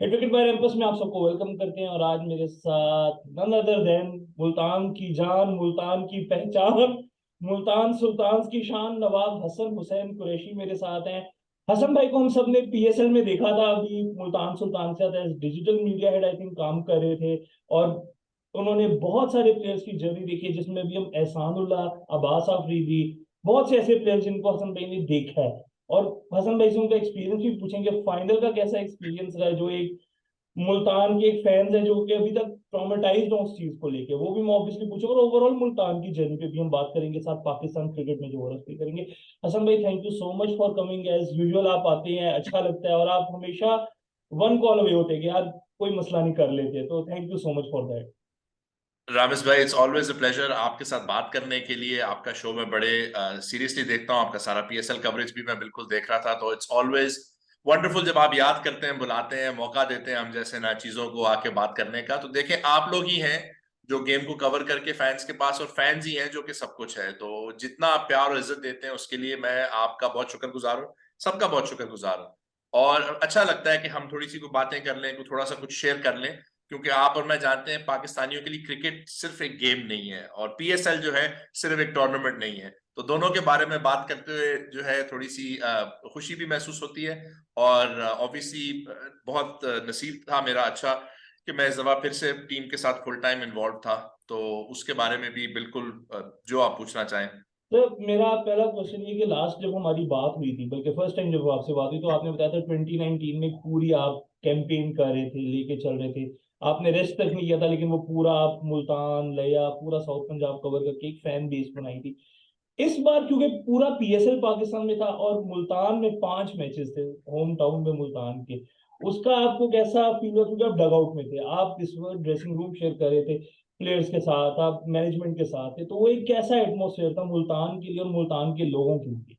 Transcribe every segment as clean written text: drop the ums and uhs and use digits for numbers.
Advocate bye amps में आप सबको वेलकम करते हैं। और आज मेरे साथ नन अदर देन मुल्तान की जान, मुल्तान की पहचान, मुल्तान सुल्तान की शान नवाब हसन हुसैन कुरैशी मेरे साथ हैं। हसन भाई को हम सब ने पीएसएल में देखा था, अभी मुल्तान सुल्तान से as digital media head I think काम कर रहे थे। और उन्होंने बहुत सारे प्लेयर्स की जर्नी देखी है, जिसमें भी हम एहसानुल्लाह, अब्बास अफरीदी, बहुत से ऐसे प्लेयर्स जिनको हसन भाई ने देखा है। और हसन भाई से उनका एक्सपीरियंस भी पूछेंगे, फाइनल का कैसा एक्सपीरियंस रहा है। जो एक मुल्तान के एक फैंस है जो कि अभी तक ट्रॉमेटाइज्ड हो उस चीज को लेके, वो भी मैं ऑब्वियसली पूछूंगा। और ओवरऑल मुल्तान की जर्नी पे भी हम बात करेंगे, साथ पाकिस्तान क्रिकेट में जो हो रहा है करेंगे। हसन भाई, thank you so much for coming. As usual आप आते हैं, अच्छा लगता है, और आप हमेशा वन कॉल अवे होते हैं कि यार कोई मसला नहीं, कर लेते। तो thank you so much for that. Ramesh भाई, इट्स ऑलवेज अ प्लेजर आपके साथ बात करने के लिए। आपका शो मैं बड़े सीरियसली देखता हूँ। आपका सारा पीएसएल कवरेज भी मैं बिल्कुल देख रहा था। तो इट्स ऑलवेज वंडरफुल जब आप याद करते हैं, बुलाते हैं, मौका देते हैं हम जैसे ना चीजों को आके बात करने का। तो देखें, आप लोग ही हैं जो गेम को कवर करके फैंस के पास, और फैंस ही हैं जो कि सब कुछ है। तो जितना आप प्यार और इज्जत देते हैं उसके लिए मैं आपका बहुत शुक्रगुजार हूँ, सबका बहुत शुक्रगुजार हूँ। और अच्छा लगता है कि हम थोड़ी सी कोई बातें कर लें, कोई थोड़ा सा कुछ शेयर कर लें, क्योंकि आप और मैं जानते हैं पाकिस्तानियों के लिए क्रिकेट सिर्फ एक गेम नहीं है और पीएसएल जो है सिर्फ एक टूर्नामेंट नहीं है। तो दोनों के बारे में बात करते हुए जो है थोड़ी सी खुशी भी महसूस होती है। और ऑब्वियसली बहुत नसीब था मेरा अच्छा कि मैं इस दफा फिर से टीम के साथ फुल टाइम इन्वॉल्व था। तो उसके बारे में भी बिल्कुल जो आप पूछना चाहें। तो मेरा पहला क्वेश्चन ये कि लास्ट जब हमारी बात हुई थी, बल्कि फर्स्ट टाइम जब आपसे बात हुई, तो आपने बताया था 2019 में पूरी आप कैंपेन कर रहे थे, लेके चल रहे थे। आपने रेस्ट तक नहीं किया था, लेकिन वो पूरा आप मुल्तान लिया, पूरा साउथ पंजाब कवर करके एक फैन बेस बनाई थी। इस बार क्योंकि पूरा पीएसएल पाकिस्तान में था और मुल्तान में 5 मैचेस थे, होम टाउन में मुल्तान के, उसका आपको कैसा फील हुआ? क्योंकि आप डगआउट में थे, आप इस वक्त ड्रेसिंग रूम शेयर कर रहे थे प्लेयर्स के साथ, आप मैनेजमेंट के साथ थे, तो वो एक कैसा एटमोसफेयर था मुल्तान के लिए और मुल्तान के लोगों के लिए?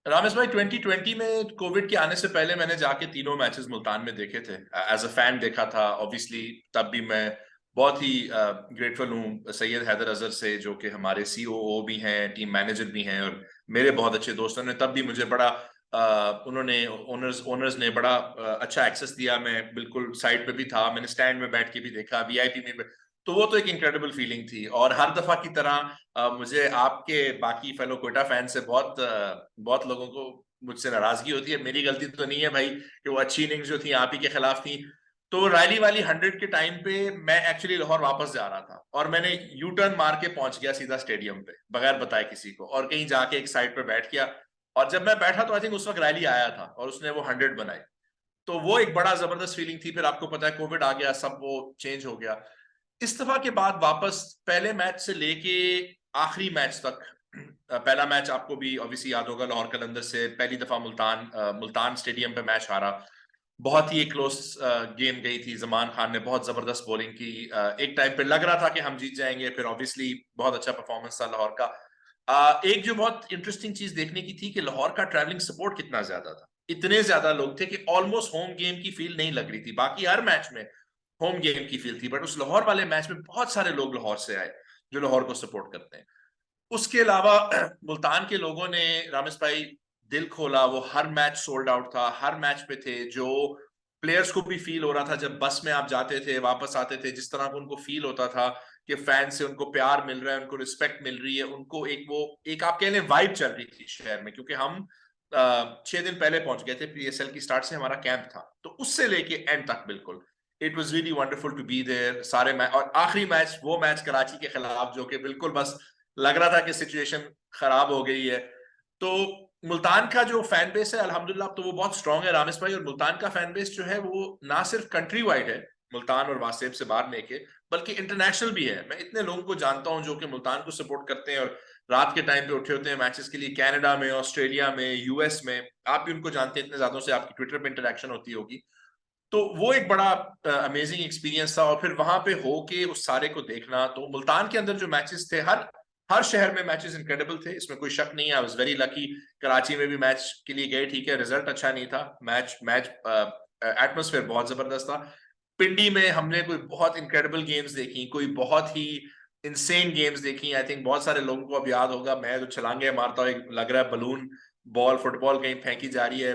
रामेश भाई, 2020 में कोविड के आने से पहले मैंने जाके तीनों मैचेस मुल्तान में देखे थे। एज अ फैन देखा था ऑब्वियसली। तब भी मैं बहुत ही ग्रेटफुल हूँ सैयद हैदर अजहर से, जो कि हमारे सीओओ भी हैं, टीम मैनेजर भी हैं और मेरे बहुत अच्छे दोस्तों ने तब भी मुझे बड़ा उन्होंने ओनर्स ओनर्स ने बड़ा अच्छा एक्सेस दिया। मैं बिल्कुल साइड पे भी था, मैंने स्टैंड में बैठ के भी देखा, वीआईपी में भी। तो वो तो एक इनक्रेडिबल फीलिंग थी। और हर दफा की तरह मुझे आपके बाकी फेलो कोटा फैन से बहुत लोगों को मुझसे नाराजगी होती है। मेरी गलती तो नहीं है भाई कि वो अच्छी इनिंग्स जो थी आप ही के खिलाफ थी। तो रायली वाली 100 के टाइम पे मैं एक्चुअली लाहौर वापस जा रहा था और मैंने यू टर्न मार के पहुंच गया सीधा स्टेडियम पे बगैर बताए किसी को, और कहीं जाके एक साइड पे बैठ गया। और जब मैं बैठा तो आई थिंक उस वक्त रैली आया था और उसने वो 100 बनाई। तो वो एक बड़ा जबरदस्त फीलिंग थी। फिर आपको पता है कोविड आ गया, सब वो चेंज हो गया। इस्तीफा के बाद वापस पहले मैच से लेके आखिरी मैच तक, पहला मैच आपको भी ऑब्वियसली याद होगा, लाहौर कलंदर से पहली दफा मुल्तान स्टेडियम पे मैच हारा। बहुत ही एक क्लोज गेम गई थी। जमान खान ने बहुत जबरदस्त बॉलिंग की। एक टाइम पे लग रहा था कि हम जीत जाएंगे, फिर ऑब्वियसली बहुत अच्छा परफॉर्मेंस था लाहौर का। एक जो बहुत इंटरेस्टिंग चीज देखने की थी कि लाहौर का ट्रैवलिंग सपोर्ट कितना ज्यादा था। इतने ज्यादा लोग थे कि ऑलमोस्ट होम गेम की फील नहीं लग रही थी। बाकी हर मैच में होम गेम की फील थी, बट उस लाहौर वाले मैच में बहुत सारे लोग लाहौर से आए जो लाहौर को सपोर्ट करते हैं। उसके अलावा मुल्तान के लोगों ने, रामेश भाई, दिल खोला। वो हर मैच सोल्ड आउट था, हर मैच पे थे। जो प्लेयर्स को भी फील हो रहा था जब बस में आप जाते थे वापस आते थे, जिस तरह को उनको फील होता था कि फैन से उनको प्यार मिल रहा है, उनको रिस्पेक्ट मिल रही है, उनको एक वो एक आप कह लें वाइब चल रही थी शहर में। क्योंकि हम 6 दिन पहले पहुंच गए थे, पीएसएल की स्टार्ट से हमारा कैंप था, तो उससे लेके एंड तक बिल्कुल it was really wonderful to be there सारे मैच। और आखिरी मैच, वो मैच कराची के खिलाफ, जो कि बिल्कुल बस लग रहा था कि सिचुएशन खराब हो गई है। तो मुल्तान का जो फैन बेस है अल्हम्दुलिल्लाह, तो वो बहुत स्ट्रांग है रामेश भाई। और मुल्तान का फैन बेस जो है वो ना सिर्फ कंट्री वाइड है, मुल्तान और वासेब से बाहर लेके, बल्कि इंटरनेशनल भी है। मैं इतने लोगों को जानता हूं जो कि मुल्तान को सपोर्ट करते हैं और रात के टाइम पे उठे होते हैं मैचेस के लिए, कनाडा में, ऑस्ट्रेलिया में, यूएस में। आप भी उनको जानते हैं, इतने ज्यादा से आपकी ट्विटर पे इंटरेक्शन होती होगी। तो वो एक बड़ा अमेजिंग एक्सपीरियंस था। और फिर वहां पे होके उस सारे को देखना, तो मुल्तान के अंदर जो मैचेस थे, हर हर शहर में मैचेस इनक्रेडिबल थे, इसमें कोई शक नहीं है। I was very lucky. Karachi में भी मैच के लिए गए, ठीक है, रिजल्ट अच्छा नहीं था। मैच मैच एटमोसफेयर बहुत जबरदस्त था। पिंडी में हमने कोई बहुत इनक्रेडिबल गेम्स देखी, कोई बहुत ही इंसेन गेम्स देखी। आई थिंक बहुत सारे लोगों को अब याद होगा, मैं जो छलांगे मारता हूँ, लग रहा है बलून बॉल फुटबॉल कहीं फेंकी जा रही है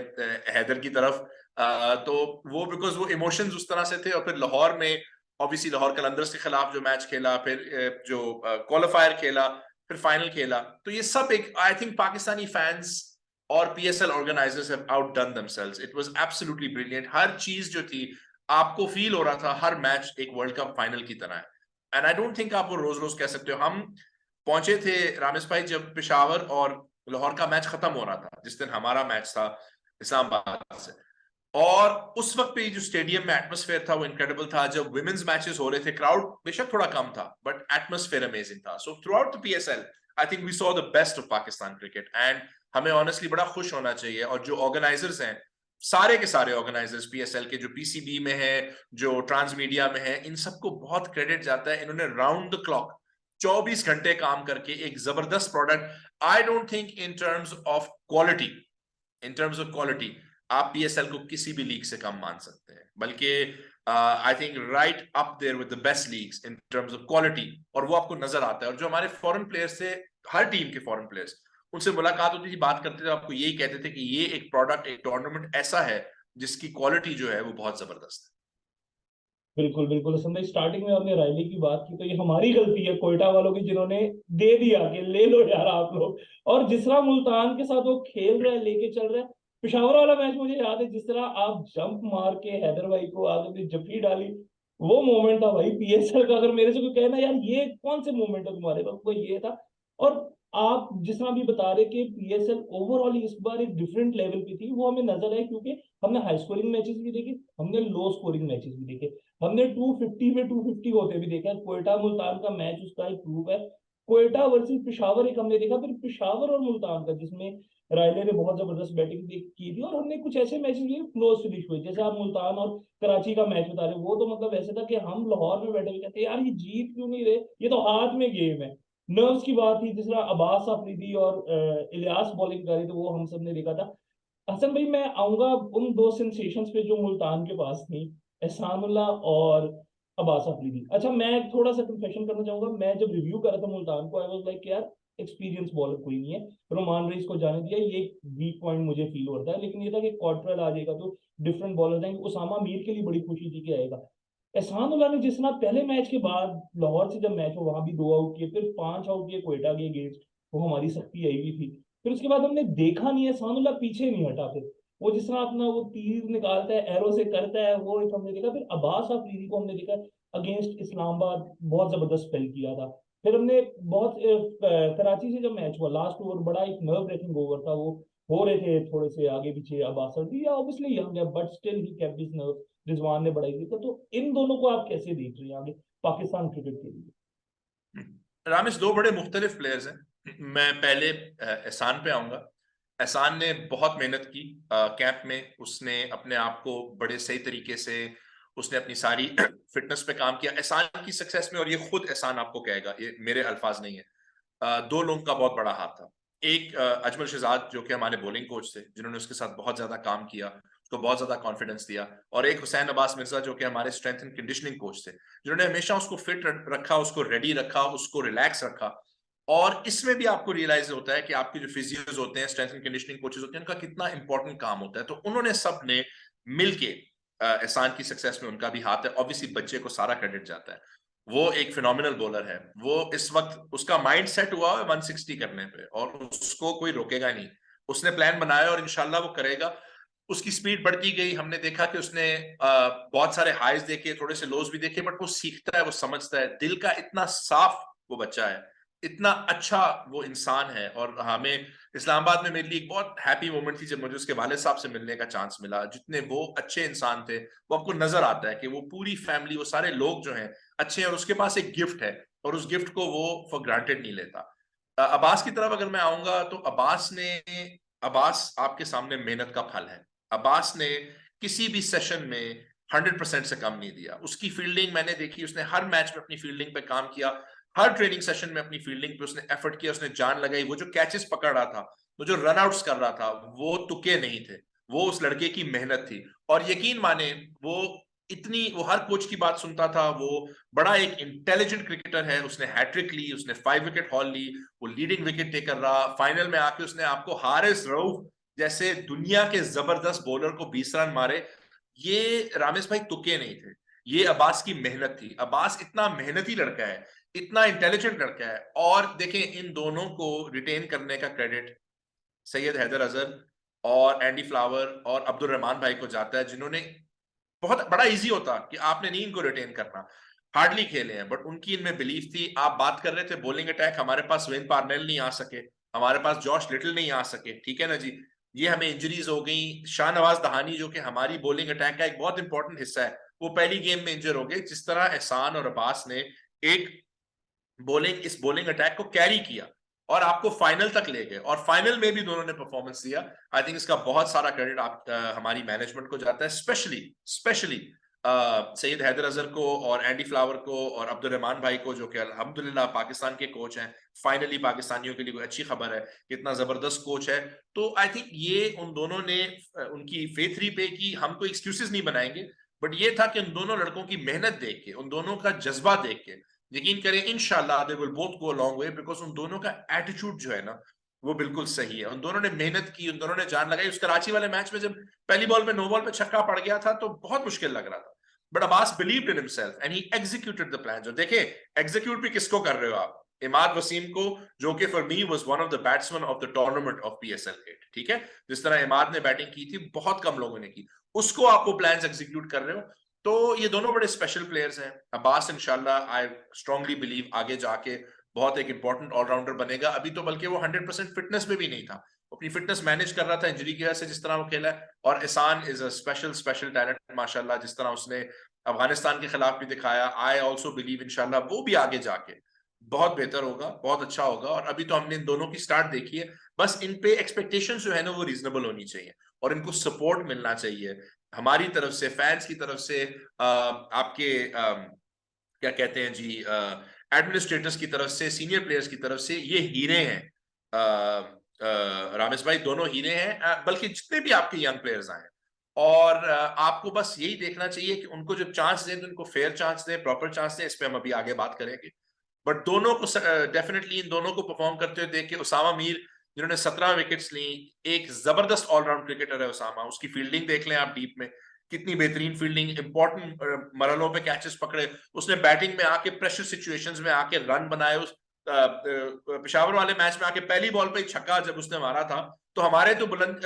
हैदर की तरफ। तो वो बिकॉज वो इमोशंस उस तरह से थे। और फिर लाहौर में ऑब्वियसली लाहौर कलंदर्स के खिलाफ जो मैच खेला, फिर जो क्वालिफायर खेला, फिर फाइनल खेला, तो ये सब एक आई थिंक पाकिस्तानी फैंस और PSL organizers have outdone themselves. It was absolutely brilliant. हर चीज जो थी, आपको फील हो रहा था हर मैच एक वर्ल्ड कप फाइनल की तरह है। एंड आई डोंट थिंक आप वो रोज रोज कह सकते हो। हम पहुंचे थे रामेश भाई जब पेशावर और लाहौर का मैच खत्म हो रहा था, जिस दिन हमारा मैच था इस्लामाबाद से। और उस वक्त पे जो स्टेडियम में एटमॉस्फेयर था वो इनक्रेडिबल था। जब विमेंस मैचेस हो रहे थे, क्राउड बेशक थोड़ा कम था, बट एटमॉस्फेयर अमेजिंग था। So throughout the PSL I think we saw the best of Pakistan cricket. And हमें ऑनेस्टली बड़ा खुश होना चाहिए। और जो ऑर्गेनाइजर्स हैं, सारे के सारे ऑर्गेनाइजर्स पीएसएल के, जो पीसीबी में है, जो ट्रांसमीडिया में है, इन सबको बहुत क्रेडिट जाता है। इन्होंने राउंड द क्लॉक 24 घंटे काम करके एक जबरदस्त product, I don't think in terms of quality, in terms of quality आप पीएसएल को किसी भी लीग से कम मान सकते हैं, बल्कि I think right up there with the best leagues in terms of quality. और वो आपको नजर आता है। और जो हमारे फॉरेन प्लेयर्स थे, हर टीम के फॉरेन प्लेयर्स, उनसे मुलाकात होती थी, बात करते थे, आपको यही कहते थे कि ये एक प्रोडक्ट, एक टूर्नामेंट ऐसा है जिसकी क्वालिटी जो है वो बहुत जबरदस्त है। बिल्कुल बिल्कुल हसन भाई, स्टार्टिंग में आपने रायली की बात की, तो ये हमारी गलती है कोयटा वालों की, जिन्होंने दे दिया कि ले लो यार आप लोग। और जिस तरह मुल्तान के साथ वो खेल रहा है, लेके चल रहा है। पिशावर वाला मैच मुझे याद है, जिस तरह आप जंप मार के हैदर भाई को आगे जफी डाली, वो मोमेंट था भाई पीएसएल का। अगर मेरे से कोई कहना यार ये कौन से मोमेंट है तुम्हारे पास, वो ये था। और आप जिस तरह भी बता रहे कि पीएसएल ओवरऑल इस बार एक डिफरेंट लेवल पे थी, वो हमें नजर है, क्योंकि हमने हाई स्कोरिंग मैचेस भी देखे, हमने लो स्कोरिंग मैचेस भी देखे, हमने 250 में 250 होते भी देखा है। कोयटा मुल्तान का मैच उसका एक प्रूफ है। कोयटा वर्सेस पिशावर एक हमने देखा, फिर पिशावर और मुल्तान का, जिसमें रायले ने बहुत जबरदस्त बैटिंग की थी। और हमने कुछ ऐसे मैचेस भी क्लोज फिनिश हुए, जैसे आप मुल्तान और कराची का मैच बता रहे, वो तो मतलब ऐसे था कि हम लाहौर में बैठे हुए कहते यार ये जीत क्यों नहीं रहे, ये तो हाथ में गेम है। नर्व्स की बात थी, जिस तरह अब्बास अफरीदी और इलियास बॉलिंग कर रही, तो वो हम सब ने देखा था। हसन भाई, मैं आऊंगा उन दो सेंसेशंस पे जो मुल्तान के पास थी, एहसानुल्लाह और अब्बास अफरीदी। अच्छा, मैं थोड़ा सा कंफेशन करना चाहूंगा, मैं जब रिव्यू कर रहा था मुल्तान को, आई वाज लाइक यार एक्सपीरियंस बॉलर कोई नहीं है, रोमान रईस को जाने दिया, ये वीक पॉइंट मुझे फील होता है। लेकिन ये था कि क्वार्टर आ जाएगा तो डिफरेंट बॉलर आएंगे। उसामा मीर के लिए बड़ी खुशी थी कि आएगा। एहसानुल्लाह ने जिस तरह पहले मैच के बाद लाहौर से जब मैच हो, वहां भी 2 आउट किए, फिर 5 आउट किए कोयटा के अगेंस्ट, वो हमारी सख्ती आई हुई थी। फिर उसके बाद हमने देखा नहीं है, एहसानुल्लाह पीछे नहीं हटा। फिर वो जिस तरह अपना वो तीर निकालता है, एरो से करता है, वो एक हमने देखा। फिर अब्बास अफरीदी को हमने देखा अगेंस्ट इस्लामाबाद, बहुत जबरदस्त स्पेल किया था। फिर हमने बहुत कराची से जब मैच हुआ, लास्ट ओवर बड़ा एक नर्व ब्रेकिंग ओवर था वो, हो रहे थे थोड़े से आगे पीछे। अब्बास अफरीदी ऑब्वियसली यंग है, but still he kept his nerve. Rizwan ने बढ़ाई थी। तो इन दोनों को आप कैसे देख रहे हैं आगे पाकिस्तान क्रिकेट के लिए? रामेश, दो बड़े मुख्तलिफ प्लेयर्स हैं। मैं पहले एहसान पे आऊंगा। एहसान ने बहुत मेहनत की कैंप में। उसने अपने आप को बड़े सही तरीके से, उसने अपनी सारी फिटनेस पे काम किया एहसान की सक्सेस में। और ये खुद एहसान आपको कहेगा, ये मेरे अल्फाज नहीं है। दो लोगों का बहुत बड़ा हाथ था। एक अजमल शहजाद, जो कि हमारे बॉलिंग कोच थे, जिन्होंने उसके साथ बहुत ज्यादा काम किया, उसको बहुत ज्यादा कॉन्फिडेंस दिया। और एक हुसैन अब्बास मिर्जा, जो कि हमारे स्ट्रेंथ एंड कंडीशनिंग कोच थे, जिन्होंने हमेशा उसको फिट रखा, उसको रेडी रखा, उसको रिलैक्स रखा। और इसमें भी आपको रियलाइज होता है कि आपके जो फिजियोज होते हैं, स्ट्रेंथ एंड कंडीशनिंग कोचेज होते हैं, उनका कितना इंपॉर्टेंट काम होता है। तो उन्होंने सब ने मिलके एहसान की सक्सेस में उनका भी हाथ है। ऑब्वियसली बच्चे को सारा क्रेडिट जाता है। वो एक फिनोमिनल बॉलर है। वो इस वक्त उसका माइंड सेट हुआ है 160 करने पे, और उसको कोई रोकेगा नहीं। उसने प्लान बनाया और इंशाल्लाह वो करेगा। उसकी स्पीड बढ़ती गई। हमने देखा कि उसने बहुत सारे हाईज देखे, थोड़े से लोज भी देखे, बट वो सीखता है, वो समझता है। दिल का इतना साफ वो बच्चा है, इतना अच्छा वो इंसान है। और हमें इस्लामाबाद में मेरे लिए एक बहुत हैप्पी मोमेंट थी जब मुझे उसके वालिद साहब से मिलने का चांस मिला। जितने वो अच्छे इंसान थे, वो आपको नजर आता है कि वो पूरी फैमिली, वो सारे लोग जो हैं अच्छे हैं। और उसके पास एक गिफ्ट है, और उस गिफ्ट को वो फॉर ग्रांटेड नहीं लेता। अब्बास की तरफ अगर मैं आऊंगा, तो अब्बास आपके सामने मेहनत का फल है। अब्बास ने किसी भी सेशन में 100% से कम नहीं दिया। उसकी फील्डिंग मैंने देखी, उसने हर मैच में अपनी फील्डिंग पे काम किया। हर ट्रेनिंग सेशन में अपनी फील्डिंग पे उसने एफर्ट किया, उसने जान लगाई। वो जो कैचेस पकड़ रहा था, वो जो रनआउट्स कर रहा था, वो तुक्के नहीं थे, वो उस लड़के की मेहनत थी। और यकीन माने, वो हर कोच की बात सुनता था। वो बड़ा एक इंटेलिजेंट क्रिकेटर है। उसने हैट्रिक ली, उसने 5 विकेट हॉल ली, वो लीडिंग विकेट टेकर रहा। फाइनल में आके उसने आपको हारिस रऊफ जैसे दुनिया के जबरदस्त बॉलर को 20 रन मारे, ये रामेश भाई तुक्के नहीं थे, ये अब्बास की मेहनत थी। अब्बास इतना मेहनती लड़का है, इतना इंटेलिजेंट लड़का है। और देखें, इन दोनों को रिटेन करने का क्रेडिट सैयद हैदर अजहर और एंडी फ्लावर और अब्दुल रहमान भाई को जाता है, जिन्होंने, बहुत बड़ा इजी होता कि आपने नहीं इनको रिटेन करना, हार्डली खेले हैं, बट उनकी इनमें बिलीफ थी। आप बात कर रहे थे बॉलिंग अटैक, हमारे पास वेन पार्नेल नहीं आ सके, हमारे पास जॉश लिटिल नहीं आ सके, ठीक है ना जी, ये हमें इंजरीज हो गई। शाहनवाज दहानी जो कि हमारी बॉलिंग अटैक का एक बहुत इंपॉर्टेंट हिस्सा है, वो पहली गेम में इंजर हो गए। जिस तरह एहसान और अब्बास ने एक इस बॉलिंग अटैक को कैरी किया और आपको फाइनल तक ले गए, और फाइनल में भी दोनों ने परफॉर्मेंस दिया। आई थिंक इसका बहुत सारा क्रेडिट हमारी मैनेजमेंट को जाता है, स्पेशली सैयद हैदर अजहर को और एंडी फ्लावर को और अब्दुल रहमान भाई को, जो कि अल्हम्दुलिल्लाह पाकिस्तान के कोच हैं। फाइनली पाकिस्तानियों के लिए कोई अच्छी खबर है कि इतना जबरदस्त कोच है। तो आई थिंक ये उन दोनों ने उनकी फेथ पे की, हम कोई एक्सक्यूजेस नहीं बनाएंगे, बट ये था कि उन दोनों लड़कों की मेहनत देख के, उन दोनों का जज्बा देख के, यकीन करें इंशाल्लाह they will both go a long way, because उन दोनों का एटीट्यूड जो है ना, वो बिल्कुल सही है। उन दोनों ने मेहनत की, उन दोनों ने जान लगाई। उस कराची वाले मैच में जब पहली बॉल में 9 बॉल पे छक्का पड़ गया था तो बहुत मुश्किल लग रहा था, but Abbas believed in himself and he executed the plan. जो देखे, एग्जीक्यूट भी किसको कर रहे हो आप? इमाद वसीम को, जो कि for me was one of the batsman of the tournament of PSL 8, ठीक है। जिस तरह इमाद ने बैटिंग की थी, बहुत कम लोगों ने की, उसको आपको प्लान्स एग्जीक्यूट कर रहे हो। तो ये दोनों बड़े स्पेशल प्लेयर्स हैं। अब्बास इंशाल्लाह, आई स्ट्रांगली बिलीव, आगे जाके बहुत एक इंपॉर्टेंट ऑलराउंडर बनेगा। अभी तो बल्कि वो 100% फिटनेस में भी नहीं था, अपनी फिटनेस मैनेज कर रहा था इंजरी की वजह से, जिस तरह वो खेला है। और एहसान इज अ स्पेशल टैलेंट माशाल्लाह, जिस तरह उसने अफगानिस्तान के खिलाफ भी दिखाया। आई ऑल्सो बिलीव इंशाल्लाह वो भी आगे जाके बहुत बेहतर होगा, बहुत अच्छा होगा। और अभी तो हमने इन दोनों की स्टार्ट देखी है, बस इन पे एक्सपेक्टेशन जो है ना वो रीजनेबल होनी चाहिए, और इनको सपोर्ट मिलना चाहिए हमारी तरफ से, फैंस की तरफ से, आपके क्या कहते हैं जी, एडमिनिस्ट्रेटर्स की तरफ से, सीनियर प्लेयर्स की तरफ से। ये हीरे हैं रामेश भाई, दोनों हीरे हैं, बल्कि जितने भी आपके यंग प्लेयर्स आए। और आपको बस यही देखना चाहिए कि उनको जब चांस दें तो उनको फेयर चांस दें, प्रॉपर चांस दें। इस पे हम अभी आगे बात करेंगे, बट दोनों को डेफिनेटली इन दोनों को परफॉर्म करते हुए देख के, उसामा मीर जिन्होंने 17 विकेट्स ली, एक जबरदस्त ऑलराउंड क्रिकेटर है उसामा। उसकी फील्डिंग देख लें आप डीप में, कितनी बेहतरीन फील्डिंग, इंपॉर्टेंट मरलों पे कैचेस पकड़े उसने, बैटिंग में आके प्रेशर सिचुएशंस में आके रन बनाए। उस पेशावर वाले मैच में आके पहली बॉल पे छक्का जब उसने मारा था, तो हमारे तो बुलंद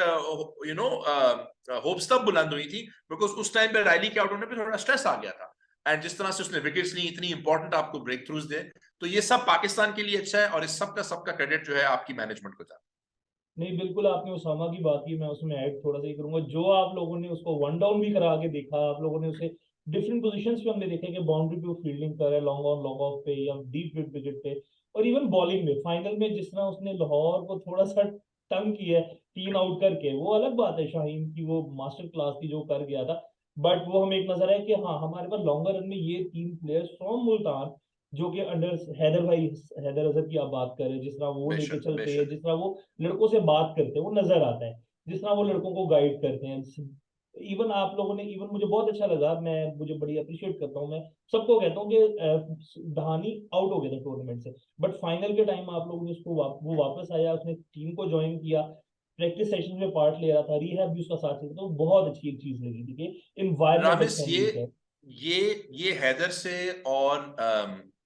होप्स तब बुलंद हुई थी, बिकॉज उस टाइम पे रायली के आउट होने पे थोड़ा स्ट्रेस आ गया था। एंड जिस तरह से उसने विकेट्स ली, इतनी इंपॉर्टेंट आपको ब्रेक थ्रूज दे, तो ये सब पाकिस्तान के लिए अच्छा है। और इस सबका क्रेडिट जो है आपकी मैनेजमेंट को जाता है। नहीं, बिल्कुल आपने उसामा की बात की, मैं उसमें ऐड थोड़ा सा ही करूंगा। जो आप लोगों ने उसको वन डाउन भी करा के देखा, आप लोगों ने उसे डिफरेंट पोजीशंस पे हमने देखा कि बाउंड्री पे वो फील्डिंग कर रहा है, लॉन्ग ऑन लॉन्ग ऑफ पे या डीप मिड विकेट पे, और इवन बॉलिंग में फाइनल में जिस तरह उसने लाहौर को थोड़ा सा तंग किया है 3 आउट करके, वो अलग बात है शाहीन की, वो मास्टर क्लास थी जो कर गया था। बट वो हमें एक नजर है कि हाँ, हमारे पास लॉन्गर रन में ये 3 प्लेयर्स फ्रॉम मुल्तान, जो कि अंडर हैदर भाई, हैदर अजहर की आप बात करें, जिस तरह वो लेके बेशक चलते हैं, बेशक। जिस तरह वो लड़कों से बात करते हैं, वो नजर आता है, जिस तरह वो लड़कों को गाइड करते हैं। इवन आप लोगों ने, इवन मुझे बहुत अच्छा लगा, मुझे बड़ी अप्रिशिएट करता हूँ मैं, सबको कहता हूँ कि दहानी आउट हो गया था टूर्नामेंट से, बट फाइनल के टाइम आप लोगों ने उसको वो वापस आया, उसने टीम को ज्वाइन किया, प्रैक्टिस सेशन में पार्ट ले रहा था, रिहैब भी उसका साथ चल, तो बहुत अच्छी एक चीज लगी थी कि इन्वायरमेंट रामिस, अच्छा नहीं है। ये हैदर से और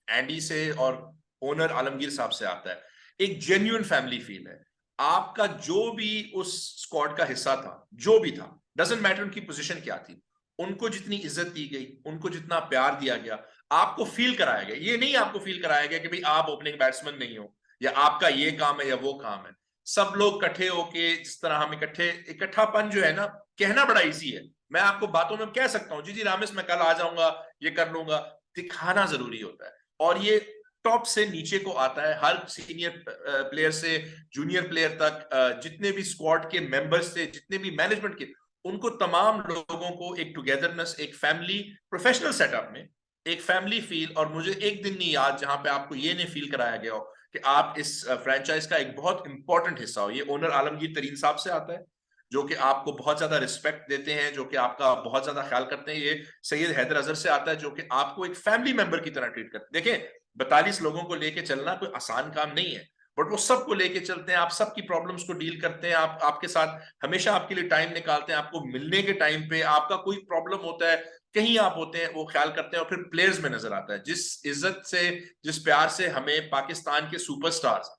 एंडी से और ओनर आलमगीर साहब से आता है, एक जेन्युइन फैमिली फील है। आपका जो भी उस स्क्वाड का हिस्सा था, जो भी था, डजंट मैटर उनकी पोजीशन क्या थी, उनको जितनी इज्जत दी गई, उनको जितना प्यार दिया गया, आपको फील कराया गया। ये नहीं आपको फील कराया गया कि भाई आप ओपनिंग बैट्समैन नहीं हो, या आपका ये काम है या वो काम है। सब लोग इकट्ठे होके, जिस तरह हम इकट्ठापन जो है ना, कहना बड़ा इजी है, मैं आपको बातों में कह सकता हूँ जी जी रामेश मैं कल आ जाऊंगा, ये कर लूंगा, दिखाना जरूरी होता है। और ये टॉप से नीचे को आता है, हर सीनियर प्लेयर से जूनियर प्लेयर तक, जितने भी स्क्वाड के मेंबर्स थे, जितने भी मैनेजमेंट के, उनको तमाम लोगों को एक टुगेदरनेस, एक फैमिली प्रोफेशनल सेटअप में एक फैमिली फील। और मुझे एक दिन नहीं याद जहां पे आपको ये नहीं फील कराया गया हो कि आप इस फ्रेंचाइज का एक बहुत इंपॉर्टेंट हिस्सा हो। ये ओनर आलमगीर तरीन साहब से आता है, जो कि आपको बहुत ज्यादा रिस्पेक्ट देते हैं, जो कि आपका बहुत ज्यादा ख्याल करते हैं। ये सैयद हैदर अजहर से आता है, जो कि आपको एक फैमिली मेंबर की तरह ट्रीट करते हैं। देखें, 42 लोगों को लेके चलना कोई आसान काम नहीं है, बट वो सबको लेके चलते हैं, आप सबकी प्रॉब्लम्स को डील करते हैं, आप आपके साथ हमेशा आपके लिए टाइम निकालते हैं, आपको मिलने के टाइम पे आपका कोई प्रॉब्लम होता है, कहीं आप होते हैं, वो ख्याल करते हैं। और फिर प्लेयर्स में नजर आता है जिस इज्जत से, जिस प्यार से हमें पाकिस्तान के सुपरस्टार्स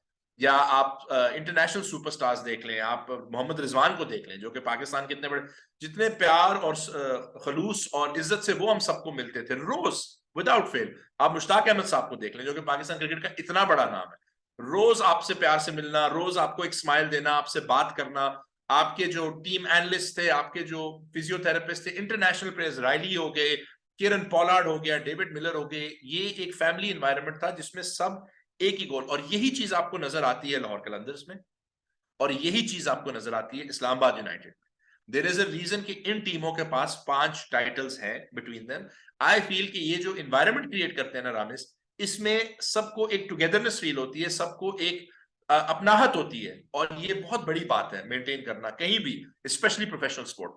या आप इंटरनेशनल सुपरस्टार्स देख लें, आप मोहम्मद रिजवान को देख लें जो कि पाकिस्तान के इतने बड़े, जितने प्यार और खलूस और इज्जत से वो हम सबको मिलते थे रोज विदाउट फेल। आप मुश्ताक अहमद साहब को देख लें जो कि पाकिस्तान क्रिकेट का इतना बड़ा नाम है, रोज आपसे प्यार से मिलना, रोज आपको एक स्माइल देना, आपसे बात करना। आपके जो टीम एनालिस्ट थे, आपके जो फिजियोथेरेपिस्ट थे, इंटरनेशनल प्लेयर्स, रायली हो गए, किरण पोलार्ड हो गया, डेविड मिलर हो गए, ये एक फैमिली एनवायरनमेंट था जिसमें सब एक ही गोल। और यही चीज आपको नजर आती है लाहौर कलंदर्स में, और यही चीज आपको नजर आती है इस्लामाबाद यूनाइटेड में। देयर इज अ रीजन कि इन टीमों के पास 5 टाइटल्स हैं बिटवीन देम। आई फील कि ये जो इन्वायरमेंट क्रिएट करते हैं ना रामेश, इसमें सबको एक टुगेदरनेस फील होती है, सबको एक अपनाहत होती है, और ये बहुत बड़ी बात है मेंटेन करना कहीं भी, स्पेशली प्रोफेशनल स्पोर्ट।